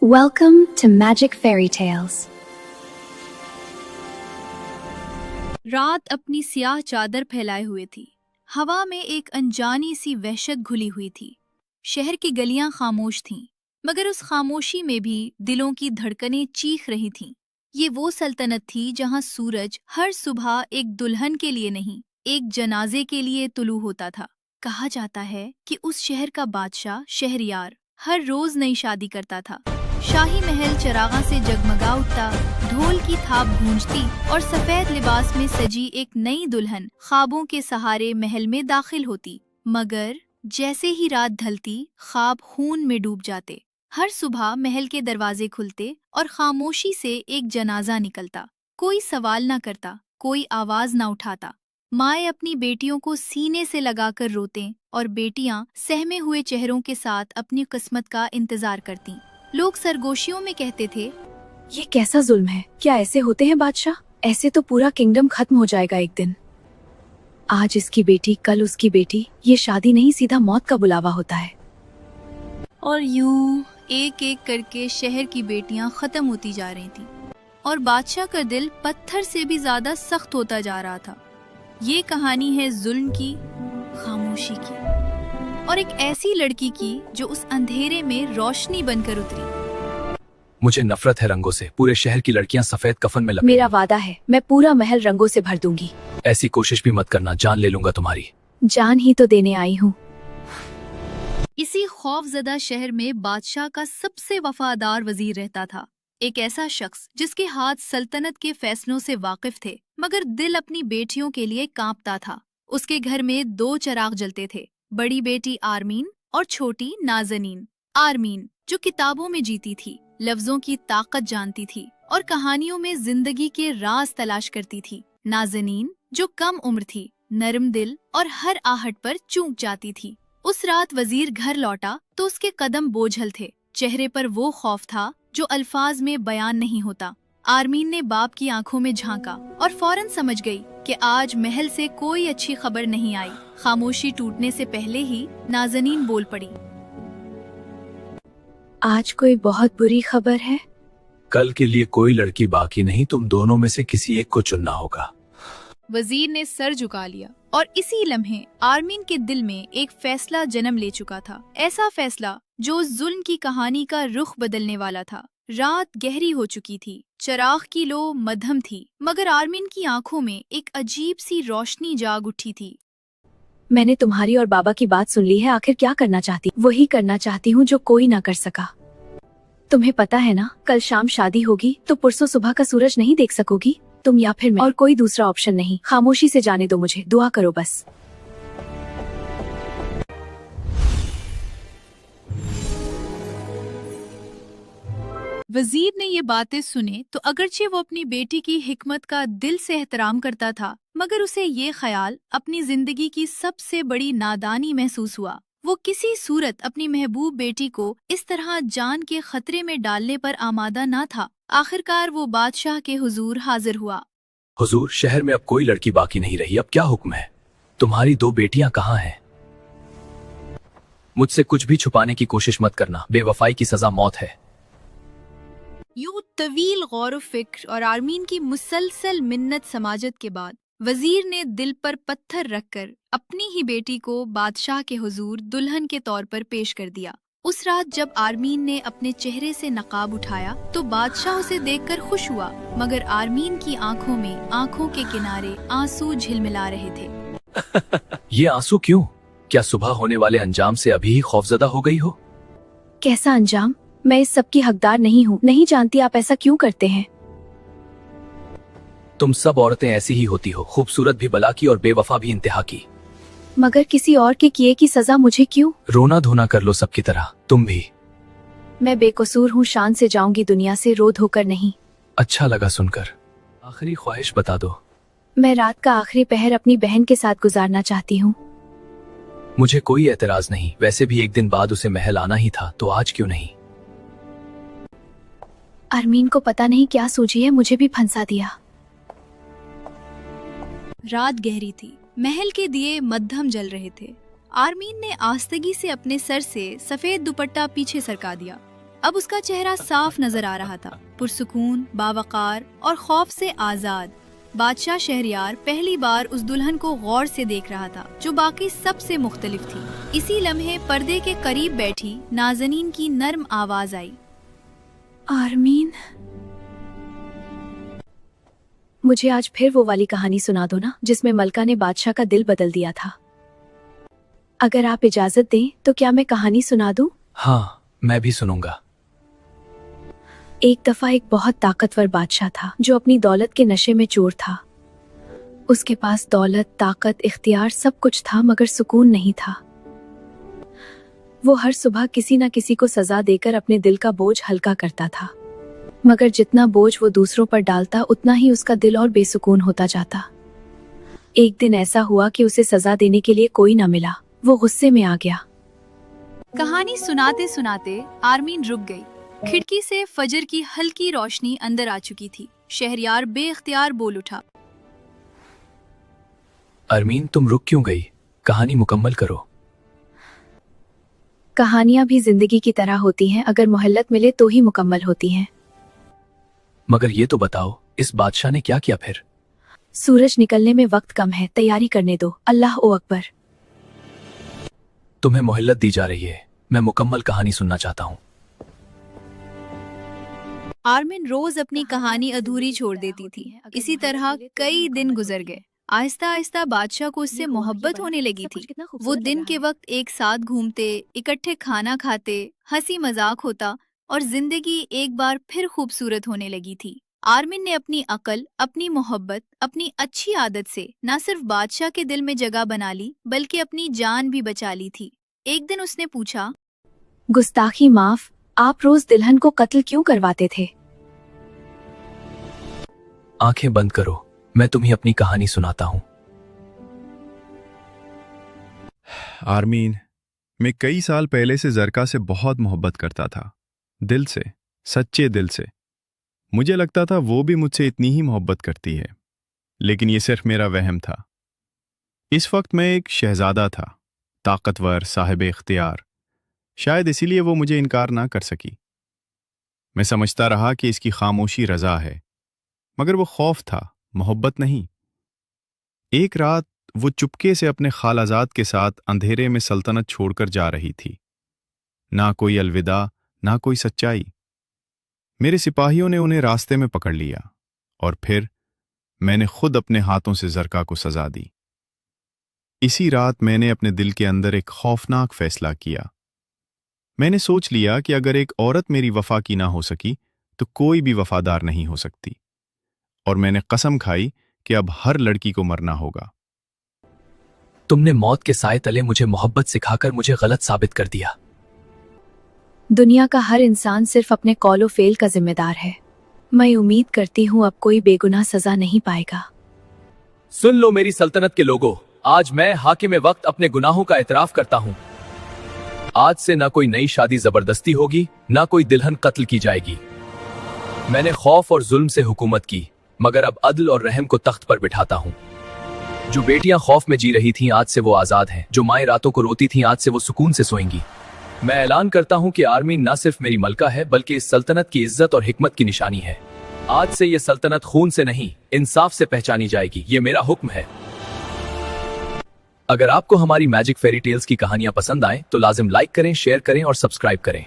Welcome to Magic Fairy Tales. रात अपनी सियाह चादर फैलाए हुए थी। हवा में एक अनजानी सी वहशत घुली हुई थी। शहर की गलियां खामोश थीं, मगर उस खामोशी में भी दिलों की धड़कनें चीख रही थीं। ये वो सल्तनत थी जहां सूरज हर सुबह एक दुल्हन के लिए नहीं, एक जनाजे के लिए तुलू होता था। कहा जाता है कि उस शहर का बादशाह शहरयार हर रोज नई शादी करता था। शाही महल चरागा से जगमगा उठता, ढोल की थाप गूंजती और सफेद लिबास में सजी एक नई दुल्हन ख्वाबों के सहारे महल में दाखिल होती। मगर जैसे ही रात ढलती, ख्वाब खून में डूब जाते। हर सुबह महल के दरवाजे खुलते और खामोशी से एक जनाजा निकलता। कोई सवाल न करता, कोई आवाज न उठाता। माएँ अपनी बेटियों को सीने से लगाकर रोते और बेटियां सहमे हुए चेहरों के साथ अपनी किस्मत का इंतजार करती। लोग सरगोशियों में कहते थे, ये कैसा जुल्म है? क्या ऐसे होते हैं बादशाह? ऐसे तो पूरा किंगडम खत्म हो जाएगा एक दिन। आज इसकी बेटी, कल उसकी बेटी। ये शादी नहीं, सीधा मौत का बुलावा होता है। और यूं एक एक करके शहर की बेटियां खत्म होती जा रही थीं और बादशाह का दिल पत्थर से भी ज्यादा सख्त होता जा रहा था। ये कहानी है जुल्म की, खामोशी की और एक ऐसी लड़की की जो उस अंधेरे में रोशनी बनकर उतरी। मुझे नफरत है रंगों से। पूरे शहर की लड़कियां सफेद कफन में मेरा वादा है, मैं पूरा महल रंगों से भर दूंगी। ऐसी कोशिश भी मत करना, जान ले लूंगा तुम्हारी। जान ही तो देने आई हूँ। इसी खौफजदा शहर में बादशाह का सबसे वफादार वजीर रहता था। एक ऐसा शख्स जिसके हाथ सल्तनत के फैसलों से वाकिफ थे, मगर दिल अपनी बेटियों के लिए कांपता था। उसके घर में 2 चिराग जलते थे, बड़ी बेटी आर्मीन और छोटी नाज़नीन। आर्मीन जो किताबों में जीती थी, लफ्जों की ताकत जानती थी और कहानियों में जिंदगी के राज तलाश करती थी। नाज़नीन जो कम उम्र थी, नरम दिल और हर आहट पर चूक जाती थी। उस रात वजीर घर लौटा तो उसके कदम बोझल थे। चेहरे पर वो खौफ था जो अल्फाज में बयान नहीं होता। आर्मीन ने बाप की आंखों में झांका और फौरन समझ गई कि आज महल से कोई अच्छी खबर नहीं आई। खामोशी टूटने से पहले ही नाज़नीन बोल पड़ी, आज कोई बहुत बुरी खबर है। कल के लिए कोई लड़की बाकी नहीं, तुम दोनों में से किसी एक को चुनना होगा। वजीर ने सर झुका लिया और इसी लम्हे आर्मीन के दिल में एक फैसला जन्म ले चुका था। ऐसा फैसला जो उस जुल्म की कहानी का रुख बदलने वाला था। रात गहरी हो चुकी थी, चिराग की लो मध्यम थी, मगर आर्मीन की आंखों में एक अजीब सी रोशनी जाग उठी थी। मैंने तुम्हारी और बाबा की बात सुन ली है। आखिर क्या करना चाहती? वही करना चाहती हूँ जो कोई ना कर सका। तुम्हें पता है ना, कल शाम शादी होगी तो परसों सुबह का सूरज नहीं देख सकोगी, तुम या फिर मैं, और कोई दूसरा ऑप्शन नहीं। खामोशी से जाने दो मुझे, दुआ करो बस। वजीर ने ये बातें सुने तो अगरचे वो अपनी बेटी की हिकमत का दिल से एहतराम करता था, मगर उसे ये ख्याल अपनी जिंदगी की सबसे बड़ी नादानी महसूस हुआ। वो किसी सूरत अपनी महबूब बेटी को इस तरह जान के खतरे में डालने पर आमादा ना था। आखिरकार वो बादशाह के हुजूर हाजिर हुआ। हुजूर, शहर में अब कोई लड़की बाकी नहीं रही, अब क्या हुक्म है? तुम्हारी 2 बेटियां कहाँ हैं? मुझसे कुछ भी छुपाने की कोशिश मत करना, बेवफाई की सजा मौत है। यूं तवील गौर फिक्र और आर्मीन की मुसलसल मिन्नत समाजत के बाद वजीर ने दिल पर पत्थर रखकर अपनी ही बेटी को बादशाह के हुजूर दुल्हन के तौर पर पेश कर दिया। उस रात जब आर्मीन ने अपने चेहरे से नकाब उठाया तो बादशाह उसे देखकर खुश हुआ, मगर आर्मीन की आंखों में आंखों के किनारे आंसू झिलमिला रहे थे। ये आंसू क्यों? क्या सुबह होने वाले अंजाम से अभी ही खौफजदा हो गई हो? कैसा अंजाम? मैं इस सब की हकदार नहीं हूँ। नहीं जानती आप ऐसा क्यों करते हैं। तुम सब औरतें ऐसी ही होती हो, खूबसूरत भी बला की और बेवफा भी इंतहा की। मगर किसी और के किए की सजा मुझे क्यों? रोना धोना कर लो सबकी तरह, तुम भी। मैं बेकसूर हूँ, शान से जाऊंगी दुनिया से, रो धोकर नहीं। अच्छा लगा सुनकर। आखिरी ख्वाहिश बता दो। मैं रात का आखिरी पहर अपनी बहन के साथ गुजारना चाहती हूँ। मुझे कोई एतराज नहीं, वैसे भी एक दिन बाद उसे महल आना ही था, तो आज क्यों नहीं? आर्मीन को पता नहीं क्या सूझी है, मुझे भी फंसा दिया। रात गहरी थी, महल के दिए मध्यम जल रहे थे। आर्मीन ने आस्तगी से अपने सर से सफेद दुपट्टा पीछे सरका दिया। اب اس کا چہرہ صاف نظر آ رہا تھا، پرسکون، باوقار اور خوف سے آزاد۔ بادشاہ شہریار پہلی بار اس دلہن کو غور سے دیکھ رہا تھا جو باقی سب سے مختلف تھی۔ اسی لمحے پردے کے قریب بیٹھی نازنین کی نرم آواز آئی، آرمین، مجھے آج پھر وہ والی کہانی سنا دو نا جس میں ملکہ نے بادشاہ کا دل بدل دیا تھا۔ اگر آپ اجازت دیں تو کیا میں کہانی سنا دوں؟ ہاں، میں بھی سنوں گا۔ ایک دفعہ ایک بہت طاقتور بادشاہ تھا جو اپنی دولت کے نشے میں چور تھا۔ اس کے پاس دولت، طاقت، اختیار سب کچھ تھا مگر سکون نہیں تھا۔ وہ ہر صبح کسی نہ کسی کو سزا دے کر اپنے دل کا بوجھ ہلکا کرتا تھا، مگر جتنا بوجھ وہ دوسروں پر ڈالتا اتنا ہی اس کا دل اور بے سکون ہوتا جاتا۔ ایک دن ایسا ہوا کہ اسے سزا دینے کے لیے کوئی نہ ملا۔ وہ غصے میں آ گیا۔ کہانی سناتے سناتے آرمین رک گئی۔ کھڑکی سے فجر کی ہلکی روشنی اندر آ چکی تھی۔ شہریار بے اختیار بول اٹھا، ارمین، تم رک کیوں گئی؟ کہانی مکمل کرو۔ کہانیاں بھی زندگی کی طرح ہوتی ہیں، اگر مہلت ملے تو ہی مکمل ہوتی ہیں۔ مگر یہ تو بتاؤ، اس بادشاہ نے کیا کیا پھر؟ سورج نکلنے میں وقت کم ہے، تیاری کرنے دو۔ اللہ اکبر۔ تمہیں مہلت دی جا رہی ہے، میں مکمل کہانی سننا چاہتا ہوں۔ آرمین روز اپنی کہانی ادھوری چھوڑ دیتی تھی۔ اسی طرح کئی دن گزر گئے۔ آہستہ آہستہ بادشاہ کو اس سے محبت ہونے لگی تھی۔ وہ دن کے وقت ایک ساتھ گھومتے، اکٹھے کھانا کھاتے، ہنسی مذاق ہوتا اور زندگی ایک بار پھر خوبصورت ہونے لگی تھی۔ آرمین نے اپنی عقل، اپنی محبت، اپنی اچھی عادت سے نہ صرف بادشاہ کے دل میں جگہ بنا لی بلکہ اپنی جان بھی بچا لی تھی۔ ایک دن اس نے پوچھا، گستاخی معاف، آپ روز دلہن کو قتل کیوں کرواتے تھے؟ آنکھیں بند کرو، میں تمہیں اپنی کہانی سناتا ہوں۔ آرمین، میں کئی سال پہلے سے زرکا سے بہت محبت کرتا تھا، دل سے، سچے دل سے۔ مجھے لگتا تھا وہ بھی مجھ سے اتنی ہی محبت کرتی ہے، لیکن یہ صرف میرا وہم تھا۔ اس وقت میں ایک شہزادہ تھا، طاقتور، صاحب اختیار۔ شاید اسی لیے وہ مجھے انکار نہ کر سکی۔ میں سمجھتا رہا کہ اس کی خاموشی رضا ہے، مگر وہ خوف تھا، محبت نہیں۔ ایک رات وہ چپکے سے اپنے خالازاد کے ساتھ اندھیرے میں سلطنت چھوڑ کر جا رہی تھی۔ نہ کوئی الوداع، نہ کوئی سچائی۔ میرے سپاہیوں نے انہیں راستے میں پکڑ لیا، اور پھر میں نے خود اپنے ہاتھوں سے زرکا کو سزا دی۔ اسی رات میں نے اپنے دل کے اندر ایک خوفناک فیصلہ کیا۔ میں نے سوچ لیا کہ اگر ایک عورت میری وفا کی نہ ہو سکی تو کوئی بھی وفادار نہیں ہو سکتی، اور میں نے قسم کھائی کہ اب ہر لڑکی کو مرنا ہوگا۔ تم نے موت کے سائے تلے مجھے محبت سکھا کر مجھے غلط ثابت کر دیا۔ دنیا کا ہر انسان صرف اپنے قول و فعل کا ذمہ دار ہے۔ میں امید کرتی ہوں اب کوئی بے گناہ سزا نہیں پائے گا۔ سن لو میری سلطنت کے لوگوں، آج میں حاکم وقت اپنے گناہوں کا اعتراف کرتا ہوں۔ آج سے نہ کوئی نئی شادی زبردستی ہوگی، نہ کوئی دلہن قتل کی جائے گی۔ میں نے خوف اور ظلم سے حکومت کی، مگر اب عدل اور رحم کو تخت پر بٹھاتا ہوں۔ جو بیٹیاں خوف میں جی رہی تھیں آج سے وہ آزاد ہیں، جو مائیں راتوں کو روتی تھیں آج سے وہ سکون سے سوئیں گی۔ میں اعلان کرتا ہوں کہ آرمین نہ صرف میری ملکہ ہے بلکہ اس سلطنت کی عزت اور حکمت کی نشانی ہے۔ آج سے یہ سلطنت خون سے نہیں، انصاف سے پہچانی جائے گی، یہ میرا حکم ہے۔ اگر آپ کو ہماری میجک فیری ٹیلز کی کہانیاں پسند آئیں تو لازم لائک کریں، شیئر کریں اور سبسکرائب کریں۔